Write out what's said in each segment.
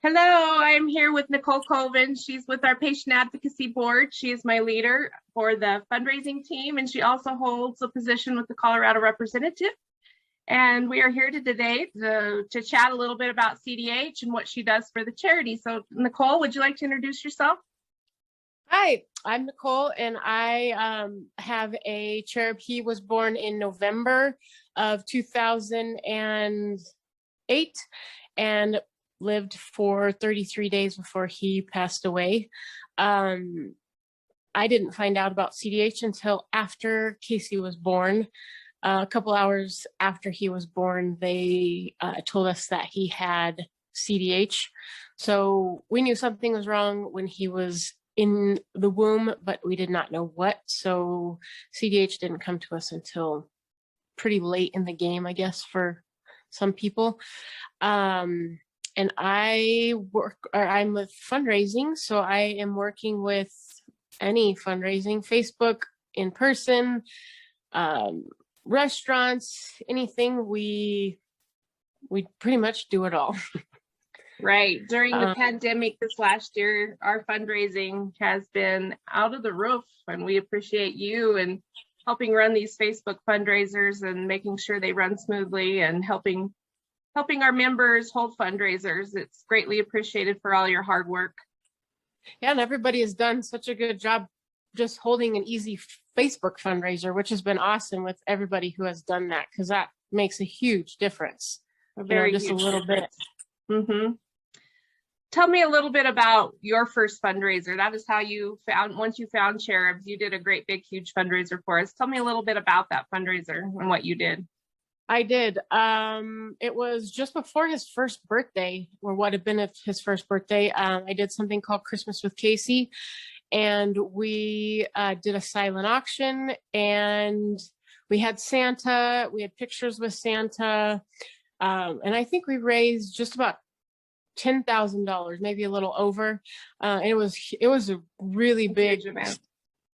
Hello, I'm here with Nicolle Colvin. She's with our Patient Advocacy Board. She is my leader for the fundraising team, and she also holds a position with the Colorado Representative. And we are here today to chat a little bit about CDH and what she does for the charity. So Nicolle, would you like to introduce yourself? Hi, I'm Nicolle, and I have a cherub. He was born in November of 2008 and lived for 33 days before he passed away. I didn't find out about CDH until after Casey was born. A couple hours after he was born, they told us that he had CDH. So we knew something was wrong when he was in the womb, but we did not know what. So CDH didn't come to us until pretty late in the game, I guess, for some people. And I'm with fundraising, so I am working with any fundraising, Facebook, in person, restaurants, anything. We pretty much do it all. Right. During the pandemic this last year, our fundraising has been out of the roof, and we appreciate you and helping run these Facebook fundraisers and making sure they run smoothly and helping our members hold fundraisers. It's greatly appreciated for all your hard work. Yeah, and everybody has done such a good job just holding an easy Facebook fundraiser, which has been awesome with everybody who has done that, because that makes a huge difference. Just a little bit. Mm-hmm. Tell me a little bit about your first fundraiser. That is how you once you found Cherubs, you did a great big huge fundraiser for us. Tell me a little bit about that fundraiser and what you did. I did. It was just before his first birthday, or what had been his first birthday. I did something called Christmas with Casey, and we did a silent auction, and we had Santa. We had pictures with Santa, and I think we raised just about $10,000, maybe a little over. It was a really big event.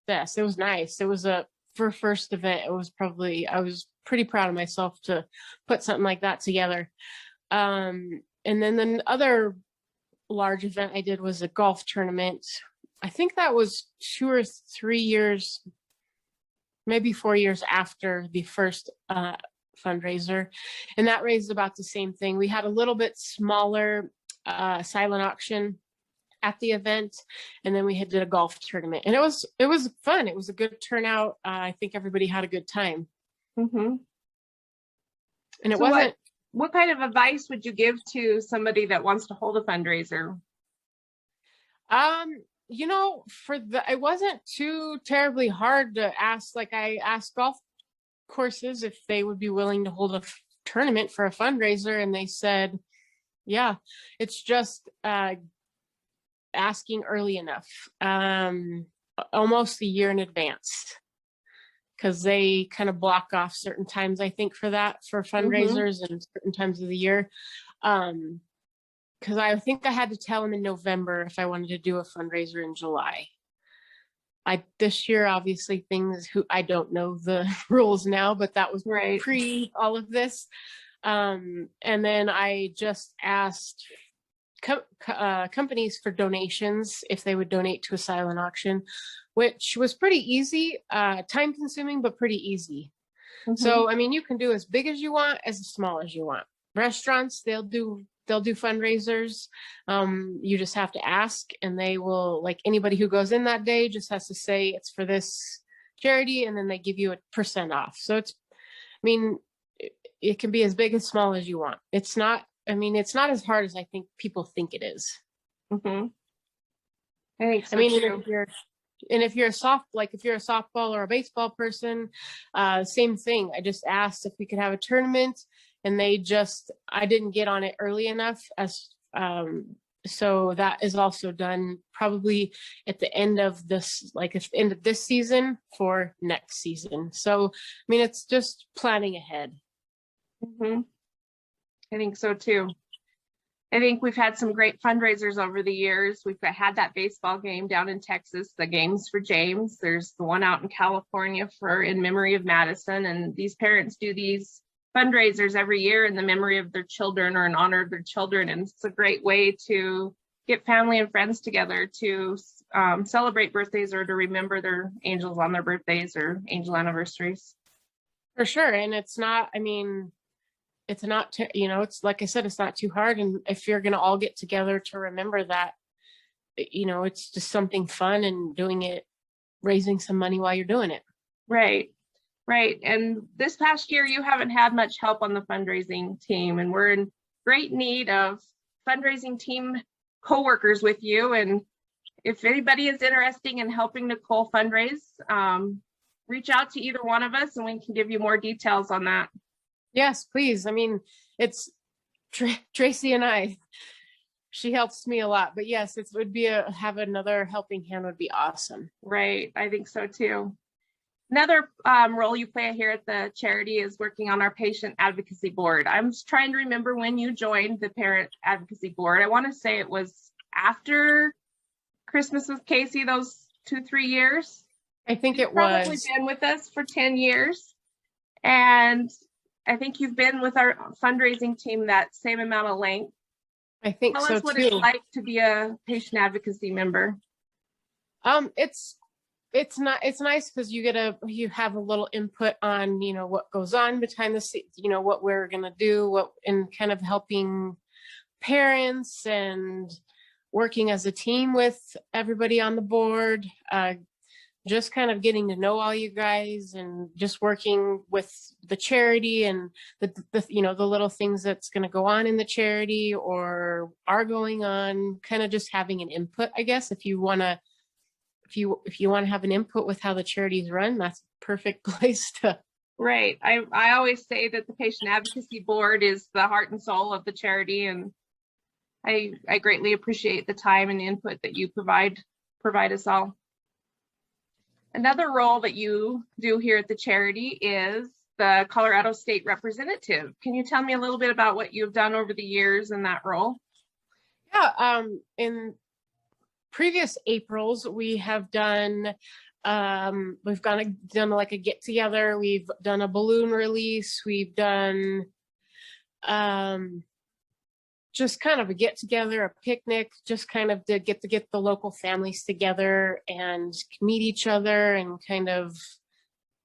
Success. It was nice. It was for first event. It was probably, I was pretty proud of myself to put something like that together. And then the other large event I did was a golf tournament. I think that was 2 or 3 years, maybe 4 years after the first fundraiser. And that raised about the same thing. We had a little bit smaller silent auction at the event, and then we did a golf tournament, and it was fun. It was a good turnout. I think everybody had a good time. Mm-hmm. And it so wasn't. What kind of advice would you give to somebody that wants to hold a fundraiser? It wasn't too terribly hard to ask. Like, I asked golf courses if they would be willing to hold a tournament for a fundraiser, and they said, yeah. It's just asking early enough, almost a year in advance, because they kind of block off certain times, I think, for fundraisers and certain times of the year. Because I think I had to tell them in November if I wanted to do a fundraiser in July. This year, obviously, I don't know the rules now, but that was right pre all of this. And then I just asked companies for donations if they would donate to a silent auction, which was pretty easy, time consuming, but pretty easy. So, I mean, you can do as big as you want, as small as you want. Restaurants, they'll do fundraisers. You just have to ask, and they will, like, anybody who goes in that day just has to say it's for this charity, and then they give you a % off. So it can be as big as small as you want. It's not as hard as I think people think it is. I think so, too. If you're a softball or a baseball person, same thing. I just asked if we could have a tournament, and I didn't get on it early enough, so that is also done probably at the end of this, at the end of this season for next season. So, it's just planning ahead. I think so too. I think we've had some great fundraisers over the years. We've had that baseball game down in Texas, the Games for James. There's the one out in California in memory of Madison. And these parents do these fundraisers every year in the memory of their children or in honor of their children. And it's a great way to get family and friends together to celebrate birthdays or to remember their angels on their birthdays or angel anniversaries. For sure. And it's not, I mean, it's not, it's like I said, it's not too hard. And if you're going to all get together to remember that, it's just something fun and doing it, raising some money while you're doing it. Right. Right. And this past year, you haven't had much help on the fundraising team, and we're in great need of fundraising team coworkers with you. And if anybody is interested in helping Nicolle fundraise, reach out to either one of us and we can give you more details on that. Yes, please. I mean, it's Tracy and I, she helps me a lot, but yes, it would be have another helping hand would be awesome. Right. I think so too. Another role you play here at the charity is working on our patient advocacy board. I'm just trying to remember when you joined the parent advocacy board. I want to say it was after Christmas with Casey, those 2-3 years. I think You've probably been with us for 10 years. And I think you've been with our fundraising team that same amount of length. I think so too. Tell us what it's like to be a patient advocacy member. It's nice because you have a little input on, what goes on behind the scenes, what we're going to do, and kind of helping parents and working as a team with everybody on the board, just kind of getting to know all you guys and just working with the charity and the little things that's going to go on in the charity or are going on, kind of just having an input, I guess, if you want to have an input with how the charities run, that's a perfect place to. Right. I always say that the patient advocacy board is the heart and soul of the charity, and I greatly appreciate the time and input that you provide us all. Another role that you do here at the charity is the Colorado State Representative. Can you tell me a little bit about what you've done over the years in that role? Yeah, in previous Aprils, we have done, we've done like a get together. We've done a balloon release. We've done just kind of a get together, a picnic, just kind of to get the local families together and meet each other, and kind of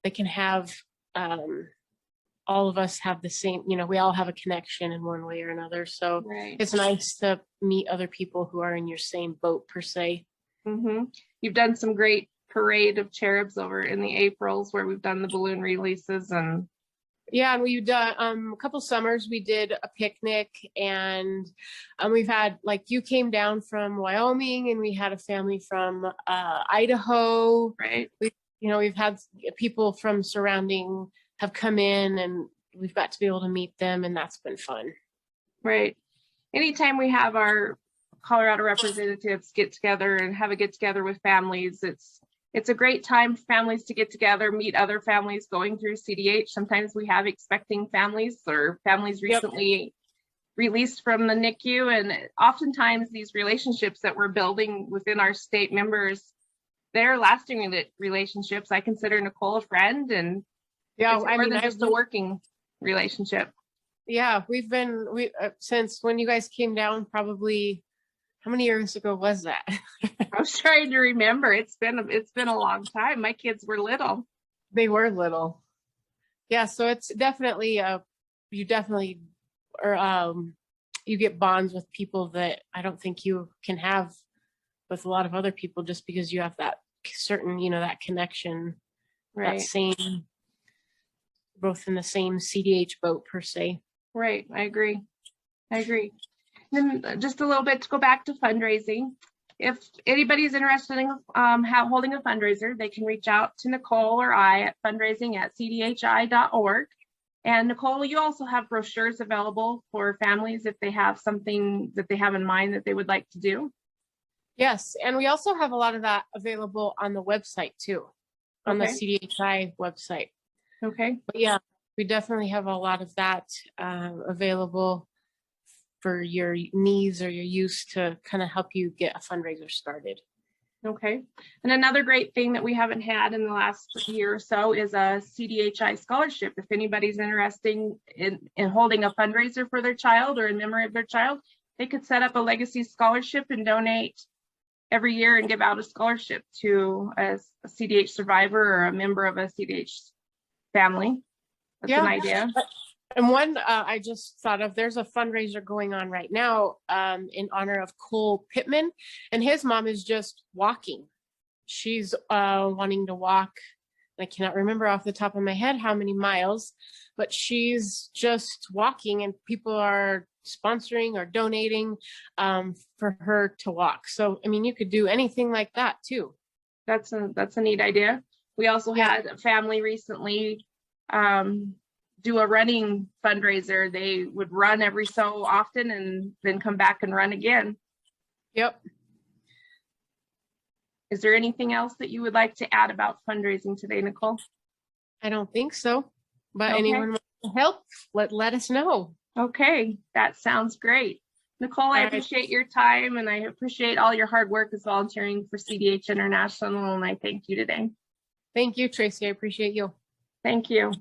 they can have all of us have the same, we all have a connection in one way or another. So right. It's nice to meet other people who are in your same boat per se. Mm-hmm. You've done some great parade of cherubs over in the Aprils where we've done the balloon releases. And yeah, and we've done a couple summers we did a picnic, and we've had, like, you came down from Wyoming and we had a family from Idaho. Right. We've had people from surrounding have come in, and we've got to be able to meet them, and that's been fun. Right. Anytime we have our Colorado representatives get together and have a get together with families, it's a great time for families to get together, meet other families going through CDH. Sometimes we have expecting families or families recently released from the NICU, and oftentimes these relationships that we're building within our state members, they're lasting relationships. I consider Nicolle a friend, and it's more than just a working relationship. Yeah, we since when you guys came down, probably, how many years ago was that? I was trying to remember. It's been a long time. My kids were little. They were little. Yeah, so it's definitely you definitely you get bonds with people that I don't think you can have with a lot of other people, just because you have that certain, that connection, right? That same, both in the same CDH boat per se. Right. I agree. Then just a little bit to go back to fundraising. If anybody's interested in holding a fundraiser, they can reach out to Nicolle or I at fundraising@cdhi.org. And Nicolle, you also have brochures available for families if they have something that they have in mind that they would like to do. Yes, and we also have a lot of that available on the website too, on the CDHI website. Okay. But yeah, we definitely have a lot of that available for your needs or your use to kind of help you get a fundraiser started. Okay. And another great thing that we haven't had in the last year or so is a CDHI scholarship. If anybody's interested in holding a fundraiser for their child or in memory of their child, they could set up a legacy scholarship and donate every year and give out a scholarship to a CDH survivor or a member of a CDH family. That's an idea. And one I just thought of, there's a fundraiser going on right now in honor of Cole Pittman, and his mom is just walking. She's wanting to walk. I cannot remember off the top of my head how many miles, but she's just walking, and people are sponsoring or donating for her to walk. So, I mean, you could do anything like that too. That's a neat idea. We also had a family recently do a running fundraiser. They would run every so often and then come back and run again. Yep. Is there anything else that you would like to add about fundraising today, Nicolle? I don't think so, but Okay. anyone wants to help, let us know. Okay, that sounds great. Nicolle, I appreciate your time, and I appreciate all your hard work as volunteering for CDH International, and I thank you today. Thank you, Tracy. I appreciate you. Thank you.